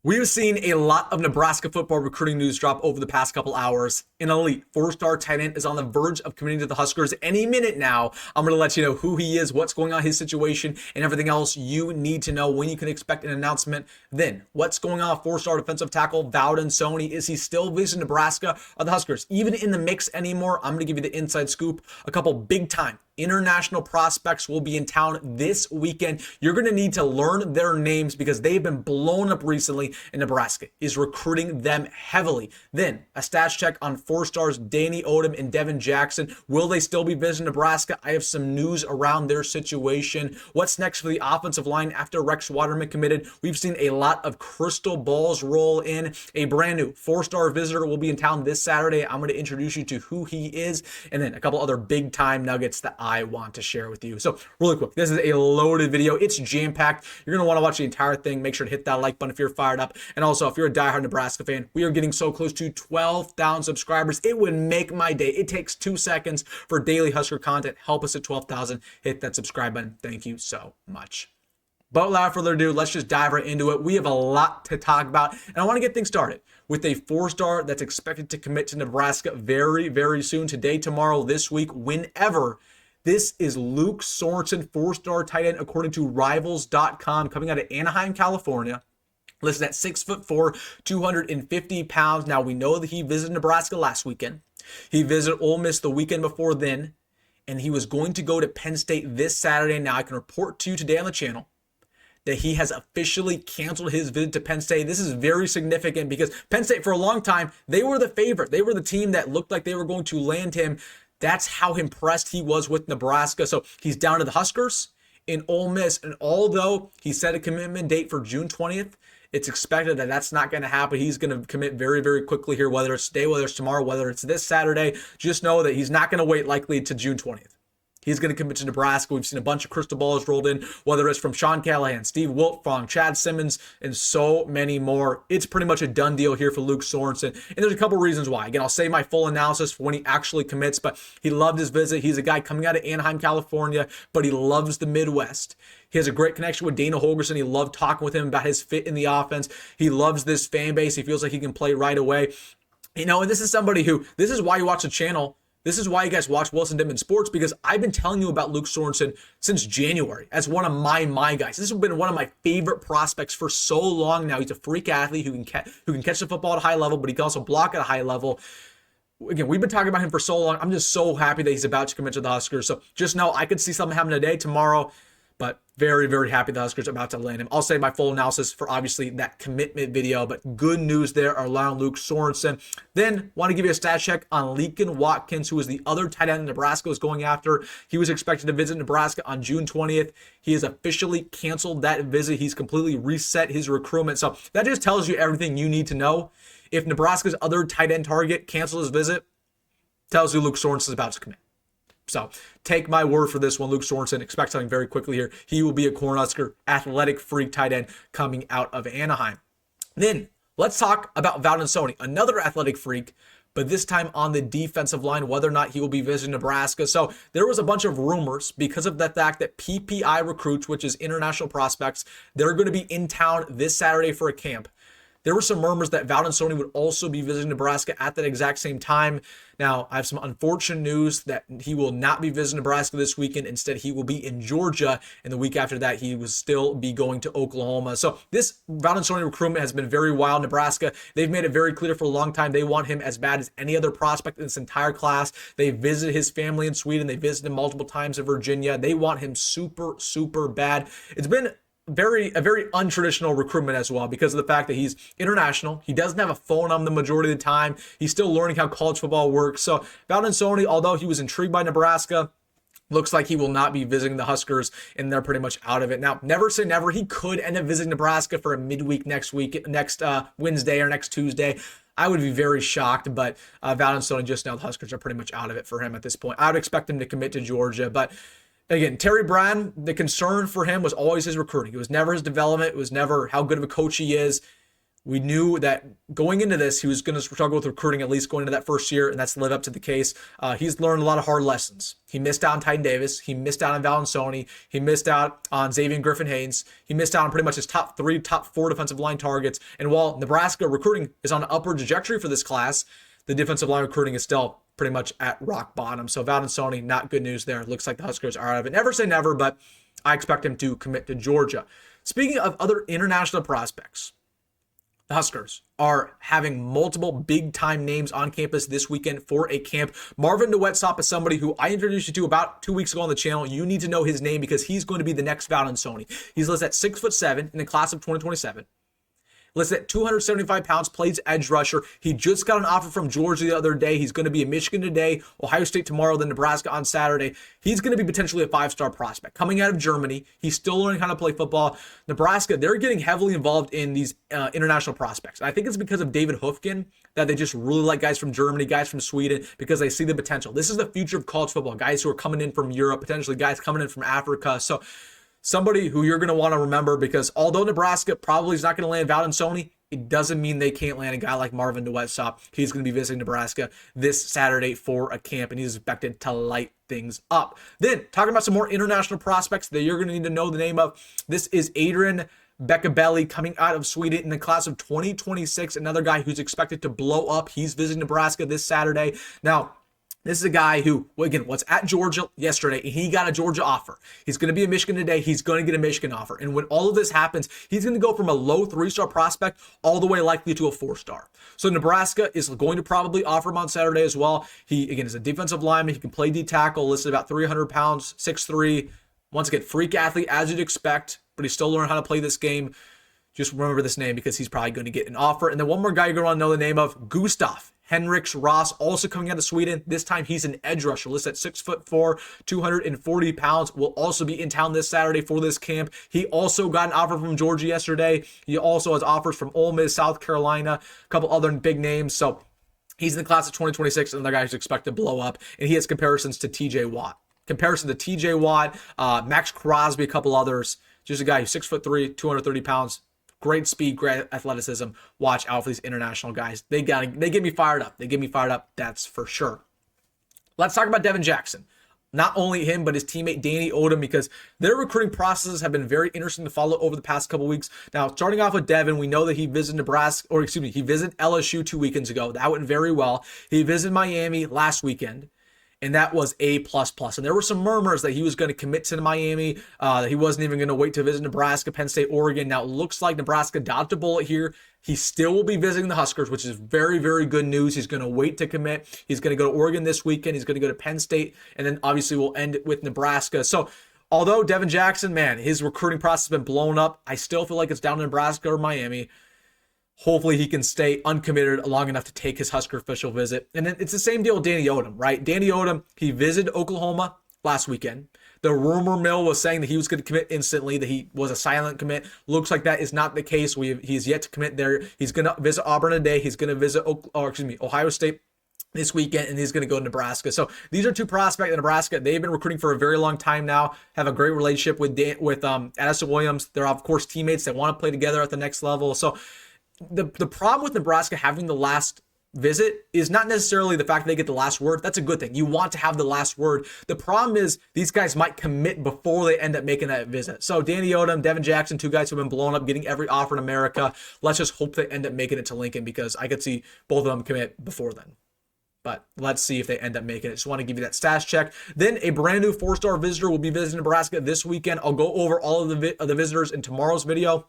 We've seen a lot of Nebraska football recruiting news drop over the past couple hours. An elite four-star tight end is on the verge of committing to the Huskers any minute now. I'm going to let you know who he is, what's going on, his situation, and everything else you need to know, when you can expect an announcement. Then, what's going on with four-star defensive tackle Valdin Sone? Is he still visiting Nebraska? Are the Huskers even in the mix anymore? I'm going to give you the inside scoop. A couple big-time international prospects will be in town this weekend. You're going to need to learn their names because they've been blown up recently, and Nebraska is recruiting them heavily. Then, a stats check on four-stars Dane Odom and Devin Jackson. Will they still be visiting Nebraska? I have some news around their situation. What's next for the offensive line after Rex Waterman committed? We've seen a lot of crystal balls roll in. A brand new four-star visitor will be in town this Saturday. I'm going to introduce you to who he is, and then a couple other big-time nuggets that I want to share with you. So really quick, this is a loaded video. It's jam-packed. You're going to want to watch the entire thing. Make sure to hit that like button if you're fired up. And also, if you're a diehard Nebraska fan, we are getting so close to 12,000 subscribers. It would make my day. It takes 2 seconds for daily Husker content. Help us at 12,000. Hit that subscribe button. Thank you so much. But without further ado, let's just dive right into it. We have a lot to talk about, and I want to get things started with a four-star that's expected to commit to Nebraska very, very soon. Today, tomorrow, this week, whenever. This is Luke Sorensen, four-star tight end, according to Rivals.com, coming out of Anaheim, California. Listed at 6'4", 250 pounds. Now, we know that he visited Nebraska last weekend. He visited Ole Miss the weekend before then, and he was going to go to Penn State this Saturday. Now, I can report to you today on the channel that he has officially canceled his visit to Penn State. This is very significant because Penn State, for a long time, they were the favorite. They were the team that looked like they were going to land him. That's how impressed he was with Nebraska. So he's down to the Huskers in Ole Miss. And although he set a commitment date for June 20th, it's expected that that's not going to happen. He's going to commit very, very quickly here, whether it's today, whether it's tomorrow, whether it's this Saturday. Just know that he's not going to wait likely to June 20th. He's going to commit to Nebraska. We've seen a bunch of crystal balls rolled in, whether it's from Sean Callahan, Steve Wiltfong, Chad Simmons, and so many more. It's pretty much a done deal here for Luke Sorensen. And there's a couple reasons why. Again, I'll save my full analysis for when he actually commits, but he loved his visit. He's a guy coming out of Anaheim, California, but he loves the Midwest. He has a great connection with Dana Holgorsen. He loved talking with him about his fit in the offense. He loves this fan base. He feels like he can play right away. You know, and this is somebody who, this is why you watch the channel. This is why you guys watch WilsonDittman Sports, because I've been telling you about Luke Sorensen since January as one of my guys. This has been one of my favorite prospects for so long now. He's a freak athlete who can catch the football at a high level, but he can also block at a high level. Again, we've been talking about him for so long. I'm just so happy that he's about to commit to the Huskers. So just know I could see something happen today, tomorrow, but very, very happy the Huskers are about to land him. I'll save my full analysis for obviously that commitment video, but good news there around Luke Sorensen. Then want to give you a stat check on Leakin Watkins, who is the other tight end Nebraska was going after. He was expected to visit Nebraska on June 20th. He has officially canceled that visit. He's completely reset his recruitment. So that just tells you everything you need to know. If Nebraska's other tight end target cancels his visit, tells you Luke Sorensen is about to commit. So take my word for this one. Luke Sorensen, expect something very quickly here. He will be a Cornhusker athletic freak tight end coming out of Anaheim. Then let's talk about Valdin Sone, another athletic freak, but this time on the defensive line, whether or not he will be visiting Nebraska. So there was a bunch of rumors because of the fact that PPI recruits, which is international prospects, they're going to be in town this Saturday for a camp. There were some murmurs that Valdin Sone would also be visiting Nebraska at that exact same time. Now, I have some unfortunate news that he will not be visiting Nebraska this weekend. Instead, he will be in Georgia, and the week after that, he will still be going to Oklahoma. So this Valdin Sone recruitment has been very wild. Nebraska, they've made it very clear for a long time they want him as bad as any other prospect in this entire class. They visited his family in Sweden. They visited him multiple times in Virginia. They want him super, super bad. It's been a very untraditional recruitment as well because of the fact that he's international. He doesn't have a phone on him the majority of the time. He's still learning how college football works. So Valdin Sone, although he was intrigued by Nebraska, looks like he will not be visiting the Huskers, and they're pretty much out of it. Now, never say never. He could end up visiting Nebraska for a midweek next Wednesday or next Tuesday. I would be very shocked, but Valdin Sone, just now the Huskers are pretty much out of it for him at this point. I would expect him to commit to Georgia, but again, Terry Brown, the concern for him was always his recruiting. It was never his development. It was never how good of a coach he is. We knew that going into this, he was going to struggle with recruiting, at least going into that first year, and that's lived up to the case. He's learned a lot of hard lessons. He missed out on Tyden Davis. He missed out on Valdin Sone. He missed out on Xavier Griffin-Haynes. He missed out on pretty much his top 3, top 4 defensive line targets. And while Nebraska recruiting is on an upward trajectory for this class, the defensive line recruiting is still pretty much at rock bottom. So Valdin Sone, not good news there. Looks like the Huskers are out of it. Never say never, but I expect him to commit to Georgia. Speaking of other international prospects, the Huskers are having multiple big-time names on campus this weekend for a camp. Marvin DeWetsop is somebody who I introduced you to about 2 weeks ago on the channel. You need to know his name because he's going to be the next Valdin Sone. He's listed at 6'7" in the class of 2027. Listed at 275 pounds, plays edge rusher. He just got an offer from Georgia the other day. He's going to be in Michigan today, Ohio State tomorrow, then Nebraska on Saturday. He's going to be potentially a 5-star prospect. Coming out of Germany, he's still learning how to play football. Nebraska, they're getting heavily involved in these international prospects. And I think it's because of David Hufkin that they just really like guys from Germany, guys from Sweden, because they see the potential. This is the future of college football. Guys who are coming in from Europe, potentially guys coming in from Africa. So somebody who you're going to want to remember, because although Nebraska probably is not going to land Valdin Sone, it doesn't mean they can't land a guy like Marvin DeWetsop. He's going to be visiting Nebraska this Saturday for a camp, and he's expected to light things up. Then, talking about some more international prospects that you're going to need to know the name of. This is Adrian Bekabeli coming out of Sweden in the class of 2026. Another guy who's expected to blow up. He's visiting Nebraska this Saturday. Now, this is a guy who, again, was at Georgia yesterday, and he got a Georgia offer. He's going to be in Michigan today. He's going to get a Michigan offer. And when all of this happens, he's going to go from a low 3-star prospect all the way likely to a 4-star. So Nebraska is going to probably offer him on Saturday as well. He, again, is a defensive lineman. He can play D-tackle, listed about 300 pounds, 6'3". Once again, freak athlete as you'd expect, but he's still learning how to play this game. Just remember this name because he's probably going to get an offer. And then one more guy you're going to want to know the name of, Gustav Heinrich Ross, also coming out of Sweden. This time he's an edge rusher, listed at 6'4", 240 pounds. Will also be in town this Saturday for this camp. He also got an offer from Georgia yesterday. He also has offers from Ole Miss, South Carolina, a couple other big names. So he's in the class of 2026, another guy who's expected to blow up. And he has comparisons to TJ Watt. Comparison to TJ Watt, Max Crosby, a couple others. Just a guy who's 6'3", 230 pounds. Great speed, great athleticism. Watch out for these international guys. They get me fired up. They get me fired up, that's for sure. Let's talk about Devin Jackson. Not only him, but his teammate Danny Odom, because their recruiting processes have been very interesting to follow over the past couple weeks. Now, starting off with Devin, we know that he visited he visited LSU 2 weekends ago. That went very well. He visited Miami last weekend, and that was A++. And there were some murmurs that he was going to commit to Miami, that he wasn't even going to wait to visit Nebraska, Penn State, Oregon. Now, it looks like Nebraska dodged a bullet here. He still will be visiting the Huskers, which is very, very good news. He's going to wait to commit. He's going to go to Oregon this weekend. He's going to go to Penn State, and then obviously we'll end it with Nebraska. So, although Devin Jackson, man, his recruiting process has been blown up, I still feel like it's down to Nebraska or Miami. Hopefully he can stay uncommitted long enough to take his Husker official visit. And then it's the same deal with Danny Odom, right? Danny Odom, he visited Oklahoma last weekend. The rumor mill was saying that he was going to commit instantly, that he was a silent commit. Looks like that is not the case. He's yet to commit there. He's going to visit Auburn today. He's going to visit Ohio State this weekend, and he's going to go to Nebraska. So these are two prospects in Nebraska. They've been recruiting for a very long time now, have a great relationship with Addison Williams. They're, of course, teammates that want to play together at the next level. So the problem with Nebraska having the last visit is not necessarily the fact that they get the last word. That's a good thing. You want to have the last word. The problem is these guys might commit before they end up making that visit. So Danny Odom, Devin Jackson, two guys who have been blown up, getting every offer in America. Let's just hope they end up making it to Lincoln, because I could see both of them commit before then. But let's see if they end up making it. Just want to give you that status check. Then a brand new 4-star visitor will be visiting Nebraska this weekend. I'll go over all of the visitors in tomorrow's video.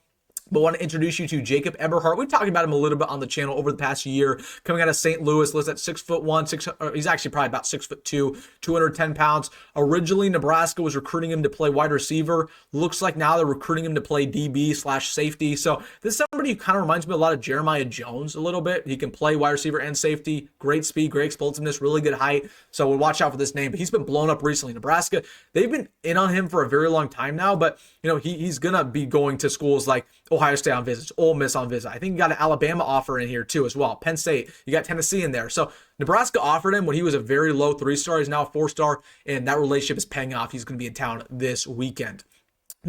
But I want to introduce you to Jacob Eberhardt. We've talked about him a little bit on the channel over the past year. Coming out of St. Louis, listed at 6'1", he's actually probably about 6'2", 210 pounds. Originally, Nebraska was recruiting him to play wide receiver. Looks like now they're recruiting him to play DB/safety. So this is somebody who kind of reminds me a lot of Jeremiah Jones a little bit. He can play wide receiver and safety. Great speed, great explosiveness, really good height. So we'll watch out for this name. But he's been blown up recently. Nebraska, they've been in on him for a very long time now. But he's gonna be going to schools like Ohio State on visits, Ole Miss on visit. I think you got an Alabama offer in here too as well. Penn State, you got Tennessee in there. So Nebraska offered him when he was a very low 3-star. He's now a 4-star, and that relationship is paying off. He's going to be in town this weekend.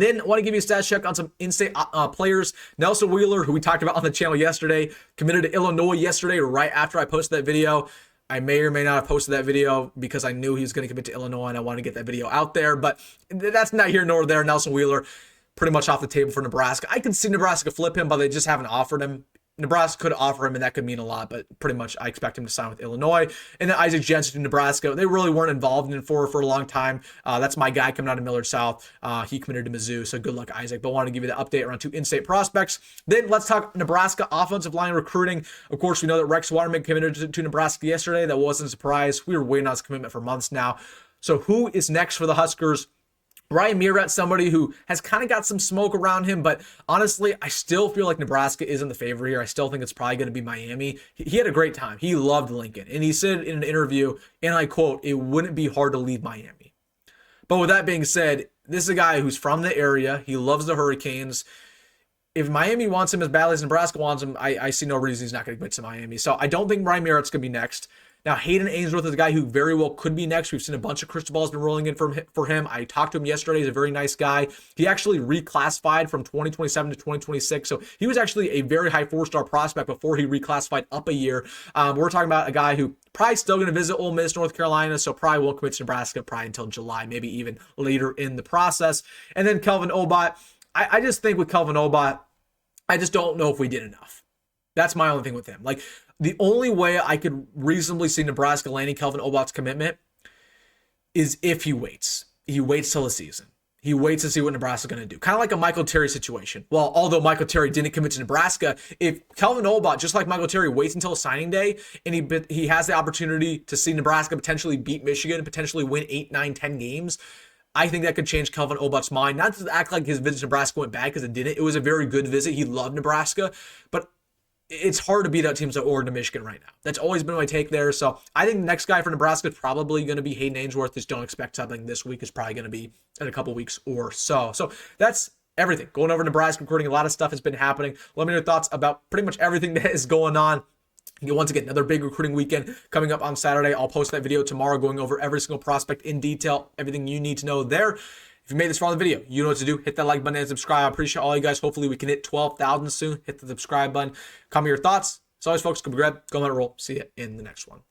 Then I want to give you a stats check on some in-state players. Nelson Wheeler, who we talked about on the channel yesterday, committed to Illinois yesterday right after I posted that video. I may or may not have posted that video because I knew he was going to commit to Illinois and I wanted to get that video out there. But that's not here nor there. Nelson Wheeler, pretty much off the table for Nebraska. I can see Nebraska flip him, but they just haven't offered him. Nebraska could offer him, and that could mean a lot, but pretty much I expect him to sign with Illinois. And then Isaac Jensen to Nebraska. They really weren't involved in it for a long time. That's my guy coming out of Millard South. He committed to Mizzou, so good luck, Isaac. But I wanted to give you the update around 2 in-state prospects. Then let's talk Nebraska offensive line recruiting. Of course, we know that Rex Waterman committed to Nebraska yesterday. That wasn't a surprise. We were waiting on his commitment for months now. So who is next for the Huskers? Ryan Meerat's somebody who has kind of got some smoke around him, but honestly, I still feel like Nebraska isn't the favorite here. I still think it's probably going to be Miami. He had a great time. He loved Lincoln, and he said in an interview, and I quote, "It wouldn't be hard to leave Miami." But with that being said, this is a guy who's from the area. He loves the Hurricanes. If Miami wants him as badly as Nebraska wants him, I see no reason he's not going to commit to Miami. So I don't think Ryan Meerat's going to be next. Now, Hayden Ainsworth is a guy who very well could be next. We've seen a bunch of crystal balls been rolling in for him. I talked to him yesterday. He's a very nice guy. He actually reclassified from 2027 to 2026. So he was actually a very high 4-star prospect before he reclassified up a year. We're talking about a guy who probably still going to visit Ole Miss, North Carolina, so probably won't commit to Nebraska probably until July, maybe even later in the process. And then Kelvin Obot. I just think with Kelvin Obot, I just don't know if we did enough. That's my only thing with him. Like, the only way I could reasonably see Nebraska landing Kelvin Obot's commitment is if he waits. He waits till the season. He waits to see what Nebraska's going to do. Kind of like a Michael Terry situation. Well, although Michael Terry didn't commit to Nebraska, if Kelvin Obot, just like Michael Terry, waits until signing day and he has the opportunity to see Nebraska potentially beat Michigan, potentially win 8, 9, 10 games, I think that could change Kelvin Obot's mind. Not to act like his visit to Nebraska went bad, because it didn't. It was a very good visit. He loved Nebraska. But it's hard to beat out teams like Oregon and Michigan right now. That's always been my take there. So I think the next guy for Nebraska is probably going to be Hayden Ainsworth. Just don't expect something this week. It's probably going to be in a couple weeks or so. So that's everything. Going over Nebraska recruiting, a lot of stuff has been happening. Let me know your thoughts about pretty much everything that is going on. You want to get another big recruiting weekend coming up on Saturday. I'll post that video tomorrow going over every single prospect in detail, everything you need to know there. If you made this far in the video, you know what to do. Hit that like button and subscribe. I appreciate all you guys. Hopefully we can hit 12,000 soon. Hit the subscribe button. Comment your thoughts. As always, folks, go grab, go on a roll. See you in the next one.